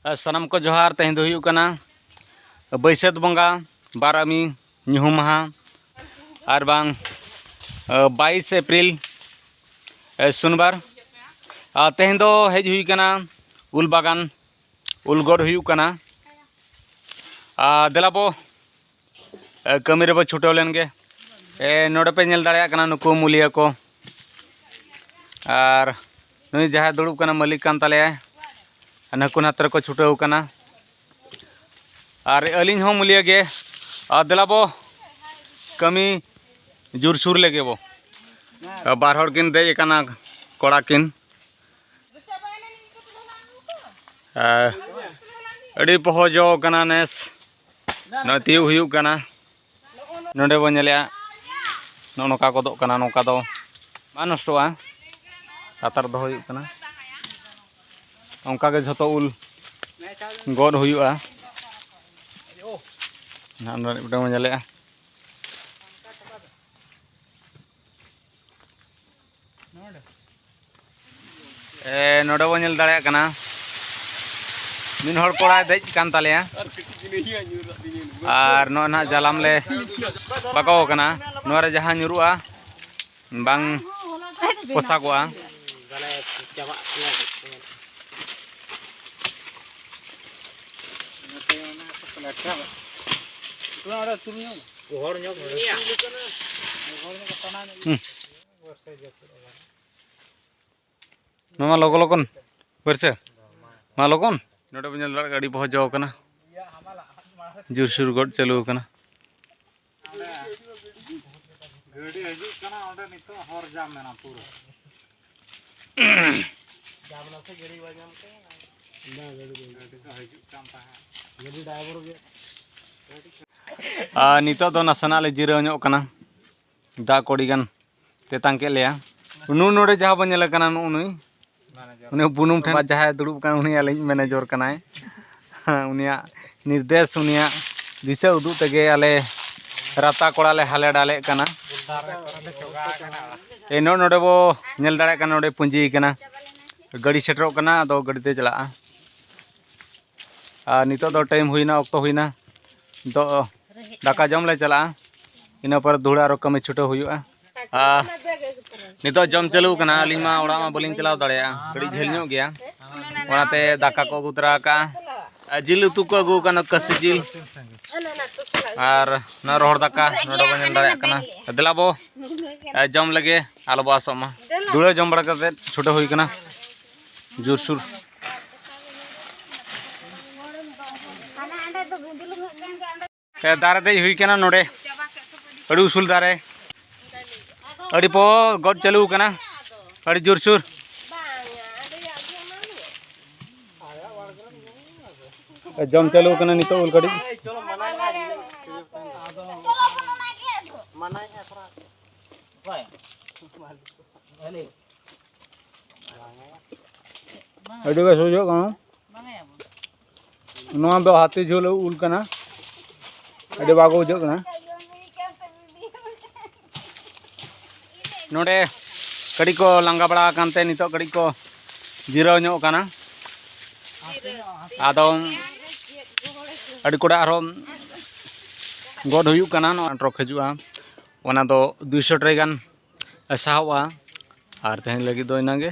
सानाम को जोहार तेहन दो हुयुकना बैसाख बंगा बारामी ᱧᱩᱦᱩᱢ माहा और बांग 22 एप्रिल शनिवार तेहन दो हेज हुयुकना उल बागान उल गड़ हुयुकना देलाबो कमी रे बो छुटाव लेनगे नोडे पे नेल दाड़ेया कना नुकु मुलिया को और नुई जहाँ दुड़ुब कना मालिक कान तालेया नकु नात्र को छुटाव कना और अलिंग हो मुलिया गे देलाबो कमी जुरसुर लेगे बो बार हर किन देज कना कोड़ा किन अड़ी पहजो कना नेस न तीव हुयुक कना नोडे बो नेलेया नोका कोदो कना नोका दो मा नष्टोआ तातार दो हुयुक कना ओंका के झतो उल गड़ हुयुआ ना नोडे बो नेलेया नोडे बो नेल दाड़ेया कना मिन हर कोड़ा देज कान तालेया और नो ना जालाम ले बाको कना नोरे जहां ᱧᱩᱨᱩᱜᱼᱟ बांग पोसाकोआ मामा लोगो लोगन बरसे मा लोगन नोडे बो नेल गाड़ी पहुंचो कना जुरसुर गड़ चालू कना गाड़ी हजू कना ओंडे नितो हर जाम मेना पूरा जाबला से गाड़ी बाजाम के ना गाड़ी का हजू काम ता गाड़ी ड्राइवर गे नितो दो नसना ले जिराव ᱧᱚᱜ कना दा कोड़ी गान तेतांग के लेया उनु नोडे जहां बो नेल कना नुई उनी बुनुम ठेन जहां दुड़ुब कना उनी आलिं मैनेजर कनाय उनिया निर्देश उनिया दिशा उदुग तेगे आले राता कोड़ा ले हाले डाले कना नो नोडे बो नेल दाड़े कना नोडे पुंजी कना गाड़ी सेटरो कना दो गाड़ी ते चला नितो दो टाइम हुईना ऑक्टो हुईना दो दाका जम ले चला इना पर धुड़ा रो कमे छुटो हुयुआ नितो जम चालू कना अलिं मा ओड़ा मा बलिंग चलाव दाड़ेया गाड़ी झेल ᱧᱚᱜ गया ओनाते दाका को गुतरा का जिल उतु को अगू कना कसी जिल और ना रोहर दाका नोडे बो नेल दाड़ेया कना देलाबो जम लगे आलो बासो मा दुड़े जम बड़ा करते छुटो हुई कना जुरसुर दारे दे हुई कना नोडे अड़ी उसूल दारे अड़ी पो गड चालू कना अड़ी जुरसुर जम चालू कना नितो उल गाड़ी अड़ी का सोजो कना नोआ दो हाथी झोल उल कना अड़ी बागो उजो कना नोडे कड़ी को लंगा बड़ा कानते नितो कड़ी को जिराव ᱧᱚᱜ कना आदो अड़ी कोड़ा आरो गड हुयुक कना नो ट्रक हजुआ ओना दो 200 ट्रे गान साहबा और तेहन लगी दो इनागे